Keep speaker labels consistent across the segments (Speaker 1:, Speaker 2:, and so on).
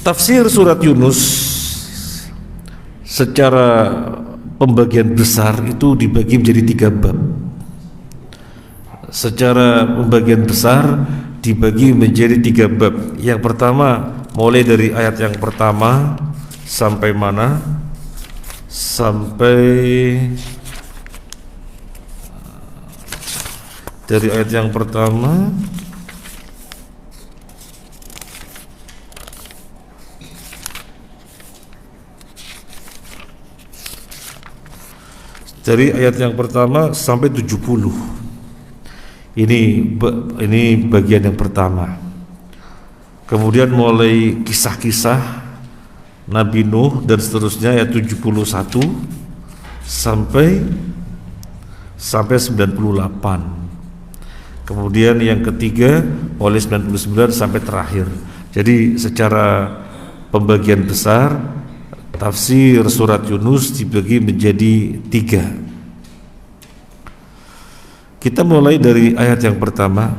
Speaker 1: Tafsir surat Yunus secara pembagian besar itu dibagi menjadi 3 bab. Secara pembagian besar dibagi menjadi 3 bab. Yang pertama mulai dari ayat yang pertama sampai mana? Sampai dari ayat yang pertama sampai 70. Ini bagian yang pertama. Kemudian mulai kisah-kisah Nabi Nuh dan seterusnya ayat 71 sampai 98. Kemudian yang ketiga mulai 99 sampai terakhir. Jadi secara pembagian besar tafsir surat Yunus dibagi menjadi 3. Kita mulai dari ayat yang pertama.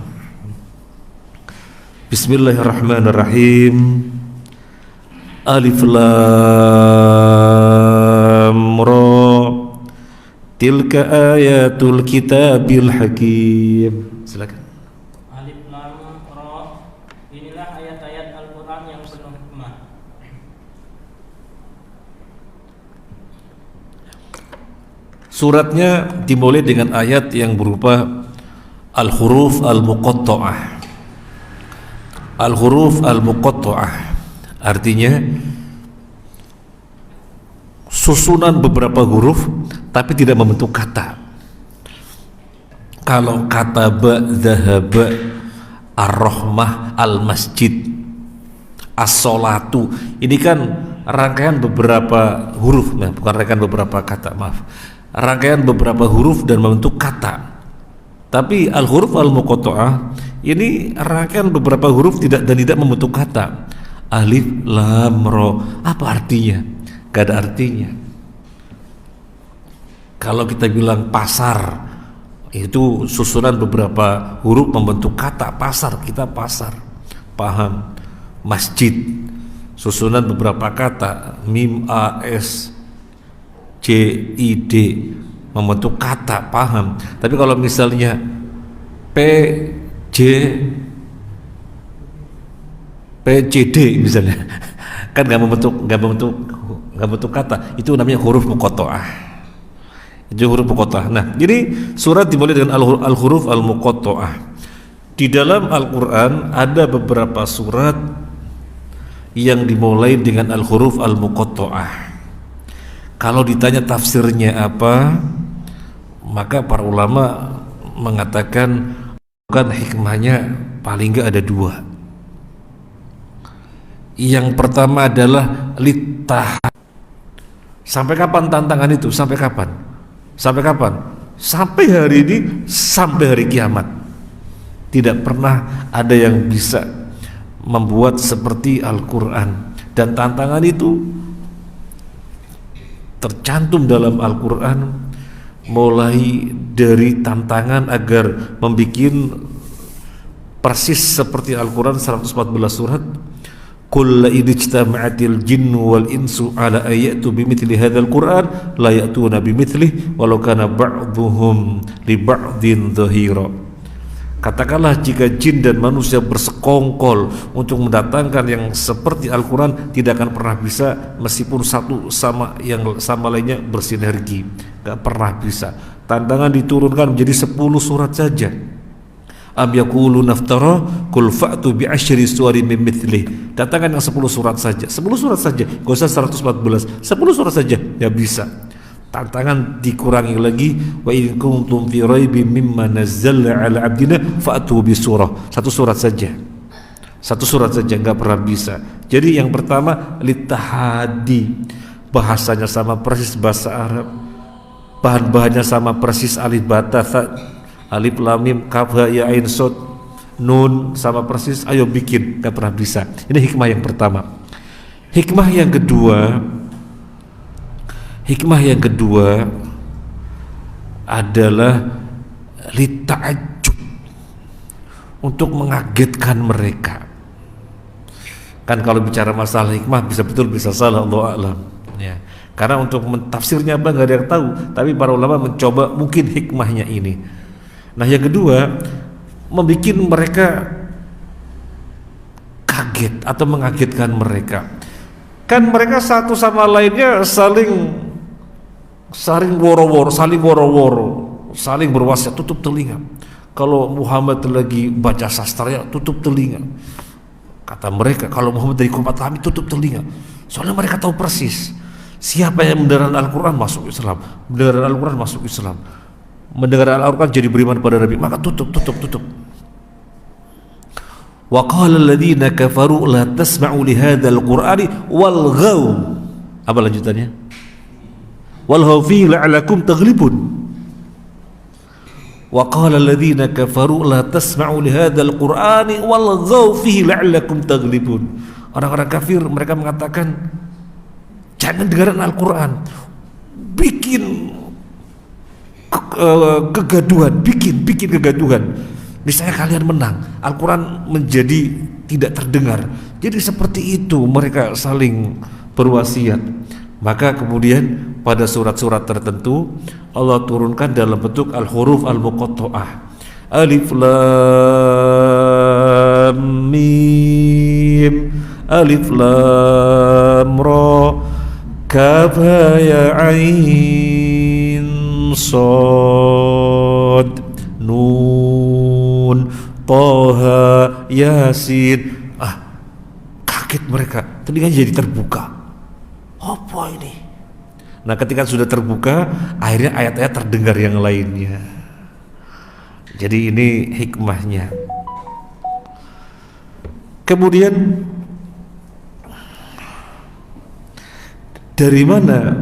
Speaker 1: Bismillahirrahmanirrahim. Alif Lam Ra. Tilka ayatul kitabil hakim. Silakan.
Speaker 2: Alif Lam Ra. Inilah ayat-ayat Al-Qur'an yang penuh hikmah.
Speaker 1: Suratnya dimulai dengan ayat yang berupa al-huruf al-muqatta'ah. Al-huruf al-muqatta'ah artinya susunan beberapa huruf tapi tidak membentuk kata. Kalau kata ba, dhahaba, ar-rahmah, al-masjid, as-salatu, ini kan rangkaian beberapa huruf, bukan rangkaian beberapa kata, maaf. Rangkaian beberapa huruf dan membentuk kata. Tapi al-huruf al-muqatta'ah ini rangkaian beberapa huruf tidak membentuk kata. Alif Lam Ra, apa artinya? Gak ada artinya. Kalau kita bilang pasar, itu susunan beberapa huruf membentuk kata. Pasar, kita pasar, paham. Masjid, susunan beberapa kata, mim, a, s, JID membentuk kata, paham. Tapi kalau misalnya PJD misalnya kan nggak membentuk kata, itu namanya huruf muqatta'ah. Itu huruf muqatta'ah. Nah, jadi surat dimulai dengan al-huruf al-muqatta'ah. Di dalam Al-Qur'an ada beberapa surat yang dimulai dengan al-huruf al-muqatta'ah. Kalau ditanya tafsirnya apa, maka para ulama mengatakan bukan hikmahnya paling enggak ada 2. Yang pertama adalah litah. Sampai kapan tantangan itu? Sampai kapan? Sampai kapan? Sampai hari ini, sampai hari kiamat. Tidak pernah ada yang bisa membuat seperti Al-Quran. Dan tantangan itu tercantum dalam Al-Quran, mulai dari tantangan agar membuat persis seperti Al-Quran 114 surat. Qul la idijtama'atil jinnu wal insu ala ayatu bimithli hadzal Qur'an la ya'tuna bimithlihi walau kana ba'dhuhum li ba'din dhahira. Katakanlah jika jin dan manusia bersekongkol untuk mendatangkan yang seperti Al-Quran, tidak akan pernah bisa meskipun satu sama yang sama lainnya bersinergi. Gak pernah bisa. Tantangan diturunkan menjadi 10 surat saja. Am yaquluna naftara qul fa'tu bi asyri suwarin min mithlih. Datangkan yang 10 surat saja. 10 surat saja. Gak usah 114. 10 surat saja ya bisa. Tantangan dikurangi lagi, wa in kuntum fi raibin mimma nazzalna ala abdina fa'tu bi surah. 1 surat saja. 1 surat saja enggak pernah bisa. Jadi yang pertama litahadi, bahasanya sama persis bahasa Arab. Bahan-bahannya sama persis alif bata alif lam mim kaf ha ya ain shad nun sama persis. Ayo bikin, enggak pernah bisa. Ini hikmah yang pertama. Hikmah yang kedua adalah lita'ajjub, untuk mengagetkan mereka. Kan kalau bicara masalah hikmah bisa betul bisa salah, Allahu a'lam. Ya. Karena untuk mentafsirnya apa nggak ada yang tahu, tapi para ulama mencoba mungkin hikmahnya ini. Nah, yang kedua, membuat mereka kaget atau mengagetkan mereka. Kan mereka satu sama lainnya saling woro-woro, saling berwasiat, tutup telinga. Kalau Muhammad lagi baca sastra, tutup telinga. Kata mereka, kalau Muhammad dari kumat kami, tutup telinga. Soalnya mereka tahu persis siapa yang mendengar Al-Quran masuk Islam, mendengar Al-Quran masuk Islam, mendengar Al-Quran jadi beriman pada Nabi, maka tutup. Wa qala alladziina kafaru la tasma'u li hadzal qur'ani walghaw. Apa lanjutannya? Walghaw fihi la'allakum taghlibun. Wa qala alladziina kafaru la tasma'u li hadzal qur'ani walghaw fihi la'allakum taghlibun. Orang-orang kafir mereka mengatakan jangan dengarkan Al-Quran, bikin kegaduhan, bikin kegaduhan. Misalnya kalian menang, Al-Quran menjadi tidak terdengar. Jadi seperti itu mereka saling berwasiat. Maka kemudian pada surat-surat tertentu Allah turunkan dalam bentuk al-huruf al-muqatta'ah. Alif lam mim, alif lam ra, kaf ya ain sad nun Toha Yasin. Kaget mereka, telinganya jadi terbuka. Apa ini? Nah, ketika sudah terbuka, akhirnya ayat-ayat terdengar yang lainnya. Jadi ini hikmahnya. Kemudian dari mana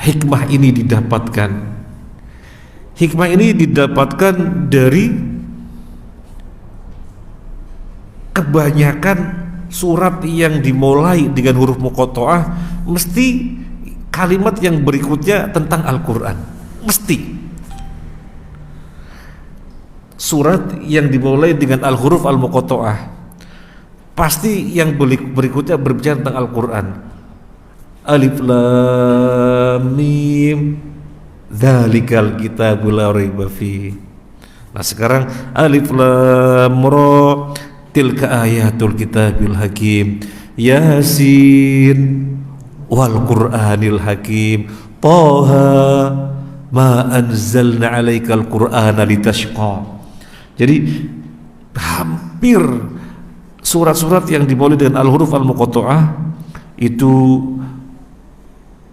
Speaker 1: hikmah ini didapatkan? Hikmah ini didapatkan dari kebanyakan surat yang dimulai dengan huruf muqatta'ah mesti kalimat yang berikutnya tentang Al-Quran. Mesti surat yang dimulai dengan al-huruf al-muqatta'ah pasti yang berikutnya berbicara tentang Al-Quran. Alif lam mim dzalikal kitabul la raiba fi. Nah, sekarang alif lam ra tilka ayatul kitabil hakim Yasin wal qur'anil hakim Taha ma anzalna alaikal qur'ana litashqa. Jadi hampir surat-surat yang dimulai dengan al-huruf al-muqatta'ah itu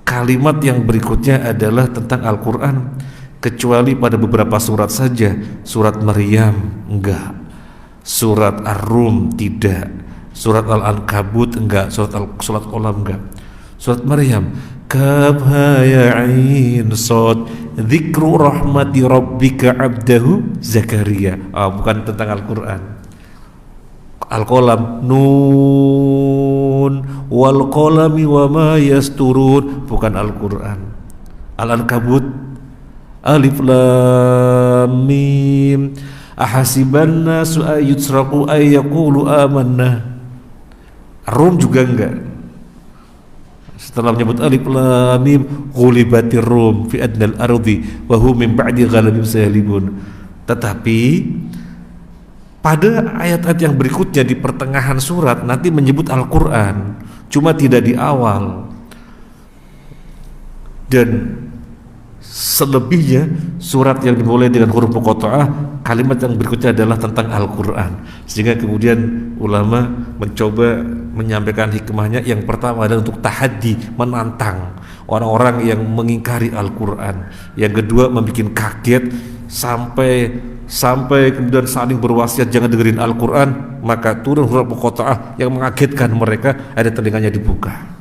Speaker 1: kalimat yang berikutnya adalah tentang Al-Quran, kecuali pada beberapa surat saja. Surat Maryam enggak, surat Ar-Rum tidak, surat Al-Ankabut enggak, surat Al-Qalam enggak. Surat Maryam kaf ha ya ain sad dzikru rahmati rabbika abdahu Zakaria. Bukan tentang Al-Quran. Al-Qalam nun wal qalami wa ma yasturun, bukan Al-Quran. Al-Ankabut alif lam mim ahasiban nasu ayyutsraqu ay yaqulu amanna. Rum juga enggak. Setelah menyebut alif lam mim ghulibatir rum fi adnal ardi wa hum min ba'di ghalabihim sayalibun. Tetapi pada ayat-ayat yang berikutnya di pertengahan surat nanti menyebut Al-Quran, cuma tidak di awal. Dan selebihnya surat yang dimulai dengan huruf muqatta'ah, kalimat yang berikutnya adalah tentang Al-Quran. Sehingga kemudian ulama mencoba menyampaikan hikmahnya. Yang pertama adalah untuk tahaddi, menantang orang-orang yang mengingkari Al-Quran. Yang kedua membuat kaget sampai kemudian saling berwasiat jangan dengerin Al-Quran, maka turun huruf muqatta'ah yang mengagetkan mereka, ada telinganya dibuka.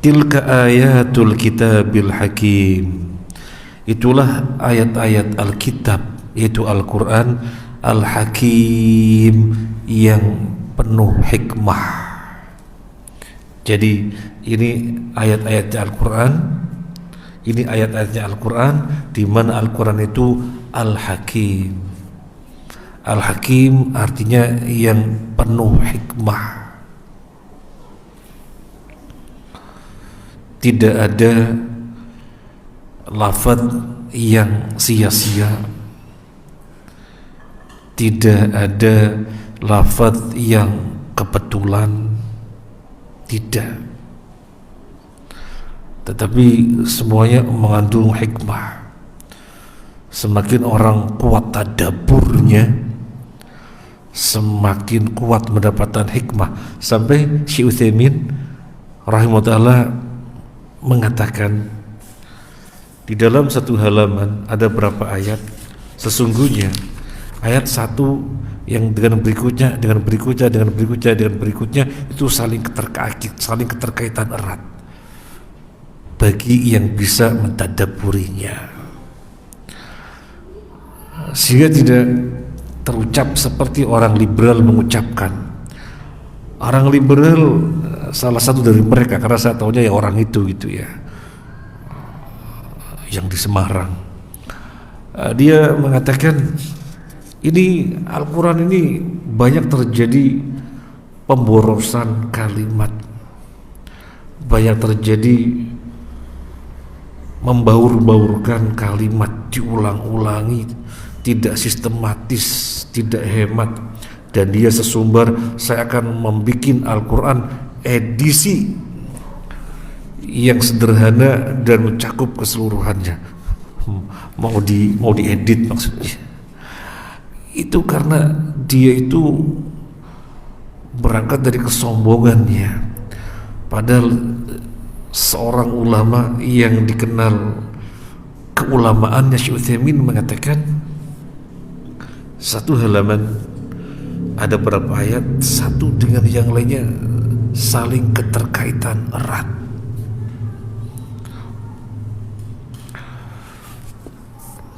Speaker 1: Tilka ayatul kitabil hakim. Itulah ayat-ayat Alkitab, yaitu Al-Quran Al-Hakim yang penuh hikmah. Jadi ini ayat-ayat Al-Quran, ini ayat-ayatnya Al-Quran di mana Al-Quran itu Al-Hakim. Al-Hakim artinya yang penuh hikmah. tidak ada lafaz yang sia-sia, tidak ada lafaz yang kebetulan, tidak, tetapi semuanya mengandung hikmah. Semakin orang kuat tadaburnya, semakin kuat mendapatkan hikmah. Sampai Syekh Utsaimin rahimahullah mengatakan, di dalam satu halaman ada berapa ayat, sesungguhnya ayat satu yang dengan berikutnya, dengan berikutnya, dengan berikutnya, dengan berikutnya itu saling keterkaitan erat bagi yang bisa mentadabburinya, sehingga tidak terucap seperti orang liberal mengucapkan. Orang liberal, salah satu dari mereka, karena saya tahunya ya orang itu gitu ya, yang di Semarang, dia mengatakan ini Al-Quran ini banyak terjadi pemborosan kalimat, banyak terjadi membaur-baurkan kalimat, diulang-ulangi, tidak sistematis, tidak hemat. Dan dia sesumbar, saya akan membuat Al-Quran edisi yang sederhana dan mencakup keseluruhannya. Mau diedit maksudnya. Itu karena dia itu berangkat dari kesombongannya, padahal seorang ulama yang dikenal keulamaannya, Syekh Utsaimin mengatakan satu halaman ada berapa ayat, satu dengan yang lainnya saling keterkaitan erat.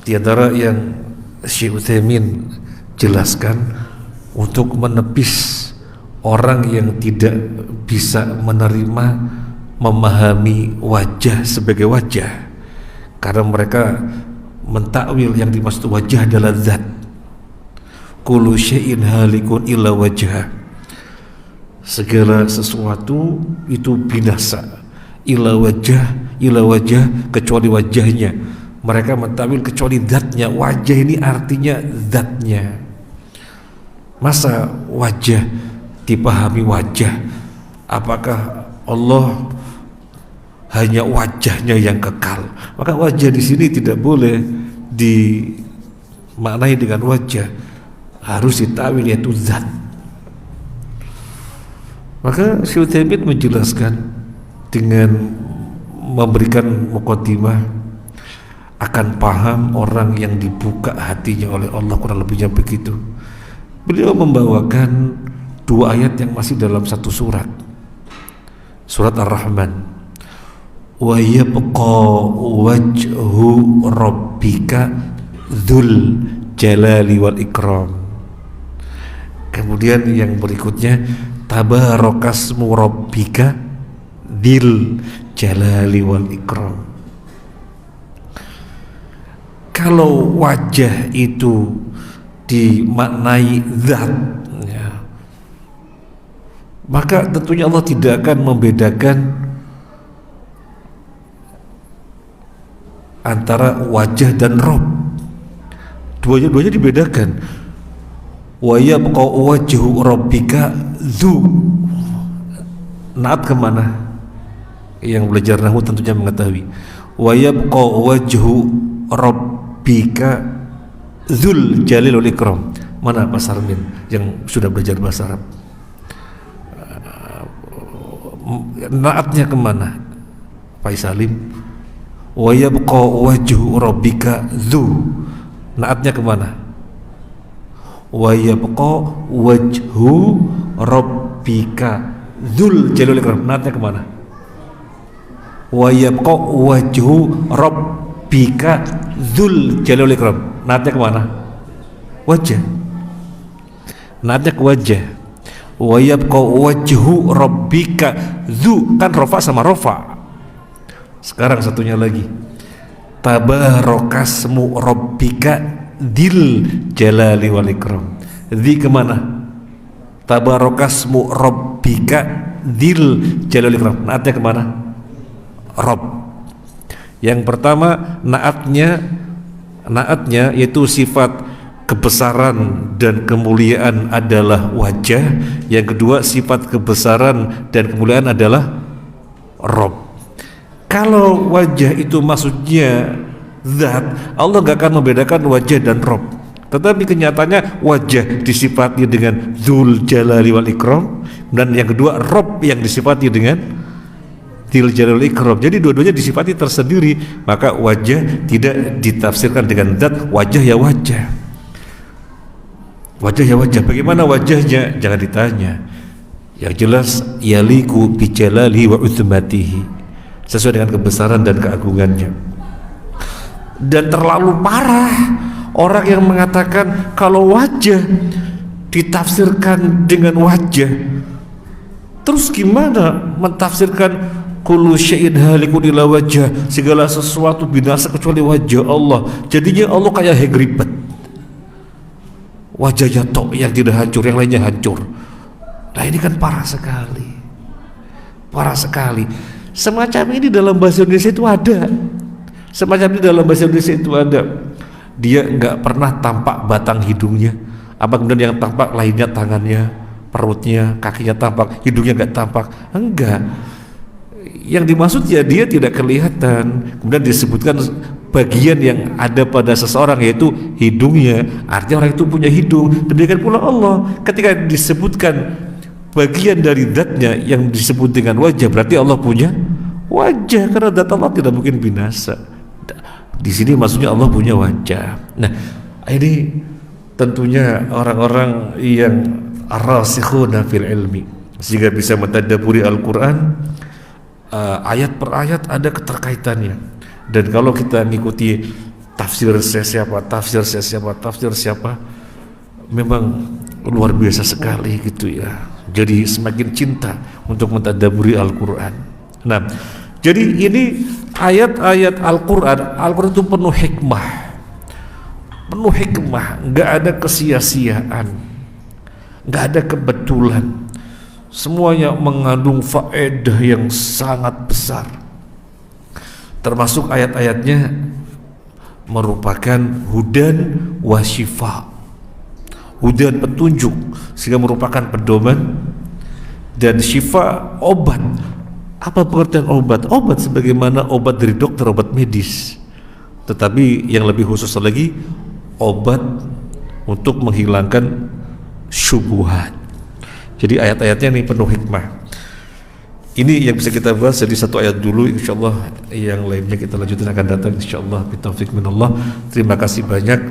Speaker 1: Di antara yang Syekh Utsaimin jelaskan untuk menepis orang yang tidak bisa menerima, memahami wajah sebagai wajah, karena mereka mentakwil yang dimaksud wajah adalah zat. Kullu syai'in halikun illa wajah, segala sesuatu itu binasa, illa wajah, kecuali wajahnya. Mereka mentakwil kecuali zatnya. Wajah ini artinya zatnya. Masa wajah dipahami wajah? Apakah Allah hanya wajahnya yang kekal? Maka wajah di sini tidak boleh dimaknai dengan wajah, harus ditakwil yaitu zat. Maka Syekh Utsaimin menjelaskan dengan memberikan muqaddimah, akan paham orang yang dibuka hatinya oleh Allah, kurang lebihnya begitu. Beliau membawakan dua ayat yang masih dalam satu surat, surat Ar-Rahman. Wa yabqa wajhu rabbika dzul jalali wal ikram. Kemudian yang berikutnya, tabarakasmu rabbika dzil jalali wal ikram. Kalau wajah itu dimaknai zat ya, maka tentunya Allah tidak akan membedakan antara wajah dan Rabb. Dua-duanya dibedakan. Wa yabqa wajhu rabbika dzu. Naat kemana? Yang belajar nahwu tentunya mengetahui. Wa yabqa wajhu rabbika dzul jalil wal ikram. Mana Pak Sarmin yang sudah belajar bahasa Arab? Naatnya kemana? Pak Salim. Wa yabqa wajhu rabbika dzu. Naatnya kemana? Wa yabqa wajhu rabbika dzul jalil wal ikram. Naatnya kemana? Wa yabqa wajhu rabbika dzul jalil wal ikram. Naatnya kemana? Wajah. Naatnya ke wajah. Wa yabqa wajhu rabbika dzu, kan rofa sama rofa. Sekarang satunya lagi, tabarakasmu rabbika dzil jalali wal ikram. Dzi kemana? Tabarakasmu rabbika dzil jalali wal ikram. Naatnya kemana? Rabb. Yang pertama naatnya yaitu sifat kebesaran dan kemuliaan adalah wajah. Yang kedua sifat kebesaran dan kemuliaan adalah Rabb. Kalau wajah itu maksudnya zat, Allah gak akan membedakan wajah dan Rabb. Tetapi kenyataannya wajah disifati dengan Dzul Jalali wal Ikram, dan yang kedua Rabb yang disifati dengan Dzul Jalali wal Ikram. Jadi dua-duanya disifati tersendiri, maka wajah tidak ditafsirkan dengan zat. Wajah ya wajah, wajah ya wajah. Bagaimana wajahnya? Jangan ditanya. Yang jelas yaliku bi jalali wa utsmatihi, sesuai dengan kebesaran dan keagungannya. Dan terlalu parah orang yang mengatakan kalau wajah ditafsirkan dengan wajah. Terus gimana mentafsirkan kullu syai'in halikun illa wajah, segala sesuatu binasa kecuali wajah Allah. Jadinya Allah kayak Hagrid, wajahnya tok yang tidak hancur, yang lainnya hancur. Nah ini kan parah sekali, parah sekali. Semacam ini dalam bahasa Indonesia itu ada, semacam ini dalam bahasa Indonesia itu ada. Dia nggak pernah tampak batang hidungnya, apa kemudian yang tampak lainnya tangannya, perutnya, kakinya tampak, hidungnya nggak tampak. Enggak, yang dimaksud ya dia tidak kelihatan. Kemudian disebutkan bagian yang ada pada seseorang yaitu hidungnya, artinya orang itu punya hidung. Demikian pula Allah, ketika disebutkan bagian dari zatnya yang disebut dengan wajah, berarti Allah punya wajah, karena zat Allah tidak mungkin binasa. Di sini maksudnya Allah punya wajah. Nah ini tentunya orang-orang yang rasikhuna fil ilmi, sehingga bisa mentadabburi Al-Quran ayat per ayat ada keterkaitannya. Dan kalau kita mengikuti tafsir siapa, memang luar biasa sekali gitu ya. Jadi semakin cinta untuk mentadabburi Al-Quran. Nah, jadi ini ayat-ayat Al-Quran itu penuh hikmah, nggak ada kesia-siaan, nggak ada kebetulan. Semuanya mengandung faedah yang sangat besar. Termasuk ayat-ayatnya merupakan hudan wa syifa, hudan petunjuk, sehingga merupakan pedoman, dan syifa obat. Apa pengertian obat? Obat sebagaimana obat dari dokter, obat medis. Tetapi yang lebih khusus lagi, obat untuk menghilangkan syubhat. Jadi ayat-ayatnya ini penuh hikmah. Ini yang bisa kita bahas jadi satu ayat dulu, insyaallah yang lainnya kita lanjutin akan datang insyaallah. Bitaufiq minallah. Terima kasih banyak.